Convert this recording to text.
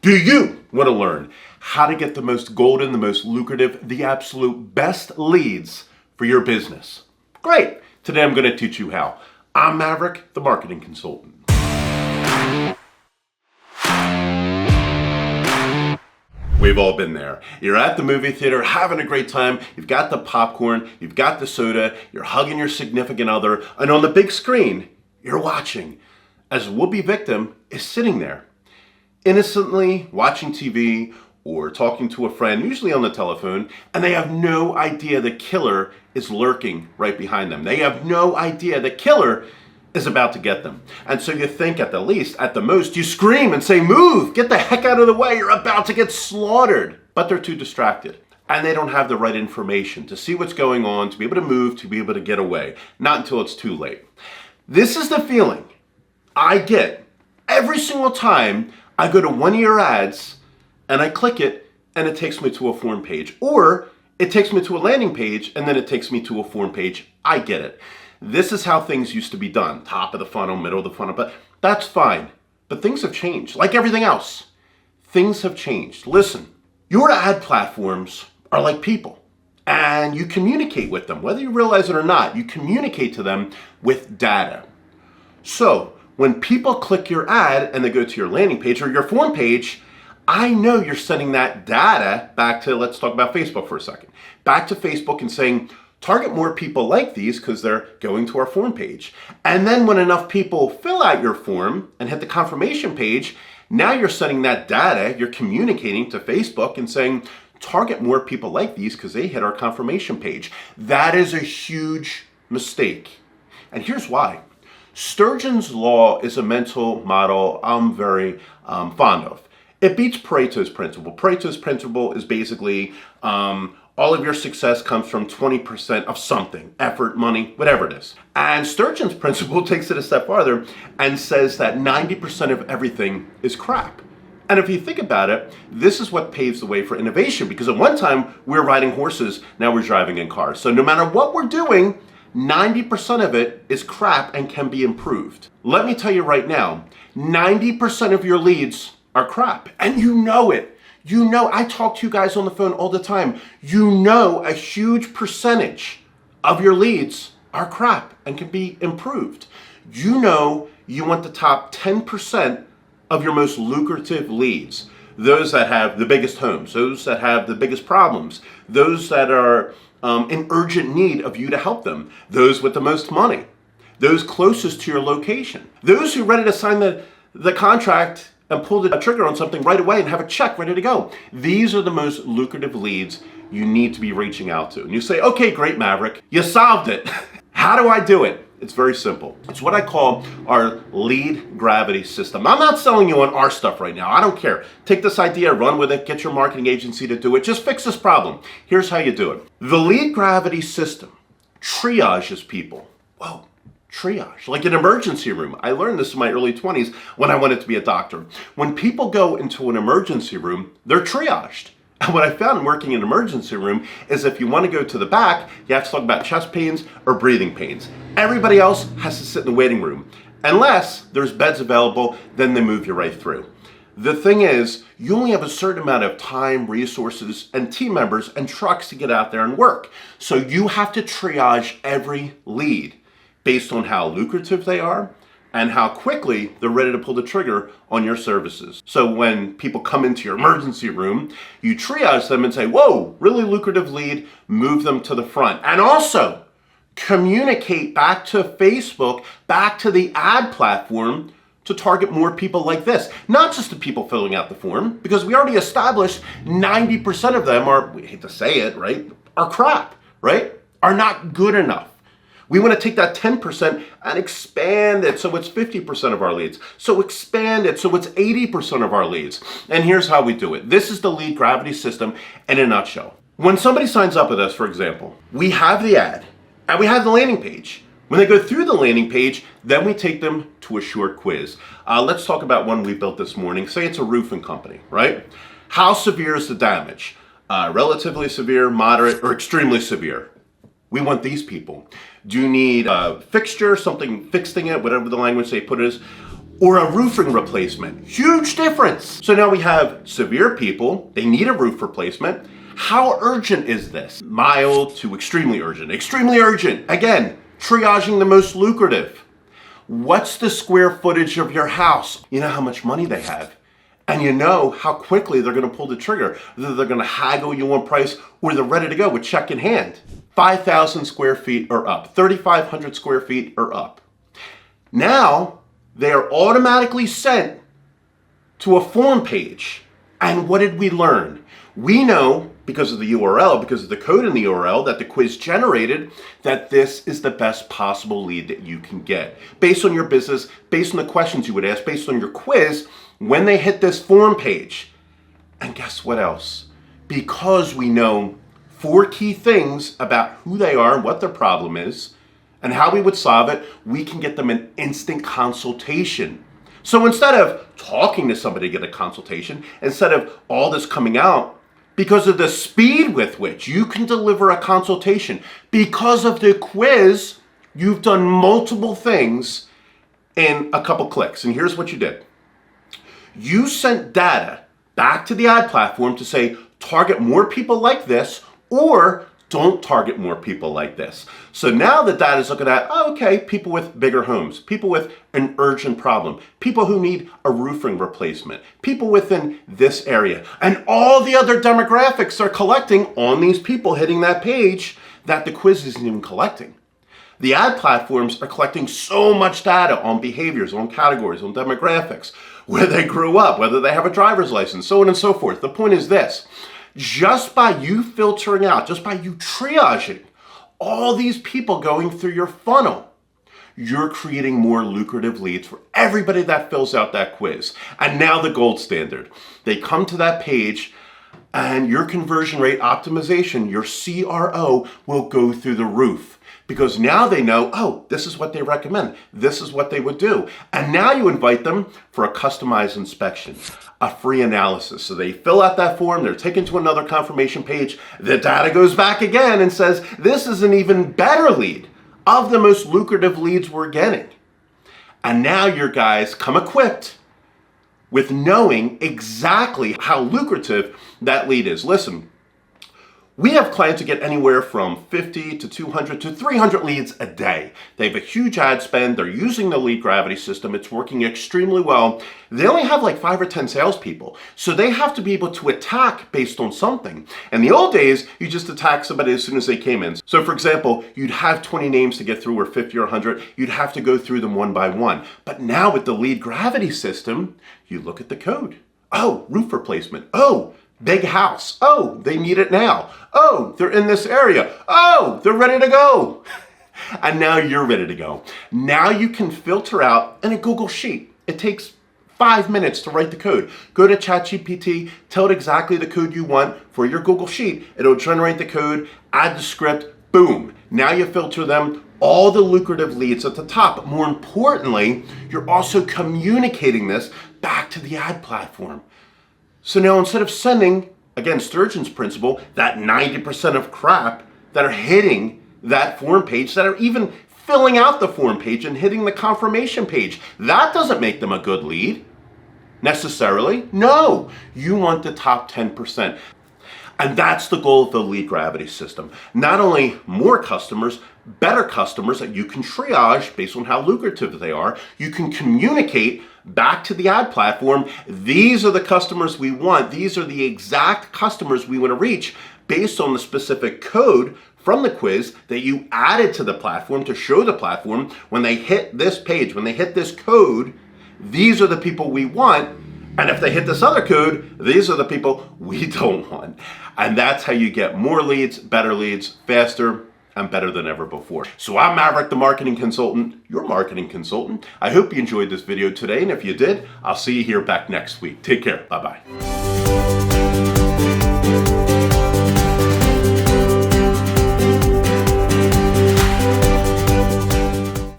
Do you want to learn how to get the most golden, the most lucrative, the absolute best leads for your business? Great. Today I'm going to teach you how. I'm Maverick, the marketing consultant. We've all been there. You're at the movie theater having a great time. You've got the popcorn, you've got the soda, you're hugging your significant other, and on the big screen, you're watching as a would-be victim is sitting there, innocently watching TV or talking to a friend, usually on the telephone, and they have no idea the killer is lurking right behind them. They have no idea the killer is about to get them. And so you think at the least, at the most, you scream and say, move, get the heck out of the way, you're about to get slaughtered. But they're too distracted. And they don't have the right information to see what's going on, to be able to move, to be able to get away. Not until it's too late. This is the feeling I get every single time I go to one of your ads and I click it and it takes me to a form page. Or it takes me to a landing page and then it takes me to a form page. I get it. This is how things used to be done. Top of the funnel, middle of the funnel, but that's fine. But things have changed. Like everything else, things have changed. Listen, your ad platforms are like people and you communicate with them. Whether you realize it or not, you communicate to them with data. So when people click your ad and they go to your landing page or your form page, I know you're sending that data back to, let's talk about Facebook for a second, back to Facebook and saying, target more people like these because they're going to our form page. And then when enough people fill out your form and hit the confirmation page, now you're sending that data, you're communicating to Facebook and saying, target more people like these because they hit our confirmation page. That is a huge mistake. And here's why. Sturgeon's law is a mental model I'm very fond of. It beats Pareto's principle. Pareto's principle is basically all of your success comes from 20% of something, effort, money, whatever it is. And Sturgeon's principle takes it a step farther and says that 90% of everything is crap. And if you think about it, this is what paves the way for innovation, because at one time we were riding horses, now we're driving in cars. So no matter what we're doing, 90% of it is crap and can be improved. Let me tell you right now, 90% of your leads are crap, and you know it. You know, I talk to you guys on the phone all the time. You know a huge percentage of your leads are crap and can be improved. You know you want the top 10% of your most lucrative leads. Those that have the biggest homes, those that have the biggest problems, those that are in urgent need of you to help them, those with the most money, those closest to your location, those who are ready to sign the contract and pull the trigger on something right away and have a check ready to go. These are the most lucrative leads you need to be reaching out to. And you say, okay, great, Maverick, you solved it. How do I do it? It's very simple. It's what I call our lead gravity system. I'm not selling you on our stuff right now. I don't care. Take this idea, run with it, get your marketing agency to do it. Just fix this problem. Here's how you do it. The lead gravity system triages people. Whoa. Triage, like an emergency room. I learned this in my early 20s when I wanted to be a doctor. When people go into an emergency room, they're triaged. And what I found working in an emergency room is if you want to go to the back, you have to talk about chest pains or breathing pains. Everybody else has to sit in the waiting room. Unless there's beds available, then they move you right through. The thing is, you only have a certain amount of time, resources, and team members and trucks to get out there and work. So you have to triage every lead based on how lucrative they are and how quickly they're ready to pull the trigger on your services. So when people come into your emergency room, you triage them and say, whoa, really lucrative lead, move them to the front. And also communicate back to Facebook, back to the ad platform to target more people like this. Not just the people filling out the form, because we already established 90% of them are, we hate to say it, right, are crap, right? Are not good enough. We want to take that 10% and expand it so it's 50% of our leads. So expand it so it's 80% of our leads. And here's how we do it. This is the lead gravity system in a nutshell. When somebody signs up with us, for example, we have the ad and we have the landing page. When they go through the landing page, then we take them to a short quiz. Let's talk about one we built this morning. Say it's a roofing company, right? How severe is the damage? Relatively severe, moderate, or extremely severe? We want these people. Do you need a fixture, something fixing it, whatever the language they put is? or a roofing replacement. Huge difference. So now we have severe people, they need a roof replacement. How urgent is this? Mild to extremely urgent. Extremely urgent. Again, triaging the most lucrative. What's the square footage of your house? You know how much money they have. And you know how quickly they're going to pull the trigger. Whether they're going to haggle you on price or they're ready to go with check in hand. 5,000 square feet or up. 3,500 square feet or up. Now, they are automatically sent to a form page. And what did we learn? We know, because of the URL, because of the code in the URL that the quiz generated, that this is the best possible lead that you can get. Based on your business, based on the questions you would ask, based on your quiz, when they hit this form page. And guess what else? Because we know 4 key things about who they are, what their problem is, and how we would solve it, we can get them an instant consultation. So instead of talking to somebody to get a consultation, instead of all this coming out, because of the speed with which you can deliver a consultation, because of the quiz, you've done multiple things in a couple clicks. And here's what you did. You sent data back to the ad platform to say, target more people like this, or don't target more people like this. So now the data is looking at, okay, people with bigger homes, people with an urgent problem, people who need a roofing replacement, people within this area, and all the other demographics are collecting on these people hitting that page that the quiz isn't even collecting. The ad platforms are collecting so much data on behaviors, on categories, on demographics, where they grew up, whether they have a driver's license, so on and so forth. The point is this. Just by you filtering out, just by you triaging all these people going through your funnel, you're creating more lucrative leads for everybody that fills out that quiz. And now the gold standard. They come to that page and your conversion rate optimization, your CRO, will go through the roof. Because now they know, oh, this is what they recommend. This is what they would do. And now you invite them for a customized inspection, a free analysis. So they fill out that form, they're taken to another confirmation page. The data goes back again and says, this is an even better lead of the most lucrative leads we're getting. And now your guys come equipped with knowing exactly how lucrative that lead is. Listen. We have clients that get anywhere from 50 to 200 to 300 leads a day. They have a huge ad spend. They're using the lead gravity system. It's working extremely well. They only have like 5 or 10 salespeople. So they have to be able to attack based on something. In the old days, you just attack somebody as soon as they came in. So for example, you'd have 20 names to get through or 50 or 100. You'd have to go through them one by one. But now with the lead gravity system, you look at the code. Oh, roof replacement. Oh, big house. Oh, they need it now. Oh, they're in this area. Oh, they're ready to go. And now you're ready to go. Now you can filter out in a Google Sheet. It takes 5 minutes to write the code. Go to ChatGPT, tell it exactly the code you want for your Google Sheet. It'll generate the code, add the script, boom. Now you filter them, all the lucrative leads at the top. But more importantly, you're also communicating this back to the ad platform. So now instead of sending, again, Sturgeon's principle, that 90% of crap that are hitting that form page, that are even filling out the form page and hitting the confirmation page, that doesn't make them a good lead necessarily. No, you want the top 10%. And that's the goal of the lead gravity system. Not only more customers, better customers that you can triage based on how lucrative they are. You can communicate back to the ad platform. These are the customers we want. These are the exact customers we want to reach based on the specific code from the quiz that you added to the platform to show the platform when they hit this page, when they hit this code, these are the people we want. And if they hit this other code, these are the people we don't want. And that's how you get more leads, better leads, faster, and better than ever before. So I'm Maverick, the marketing consultant, your marketing consultant. I hope you enjoyed this video today. And if you did, I'll see you here back next week. Take care. Bye-bye.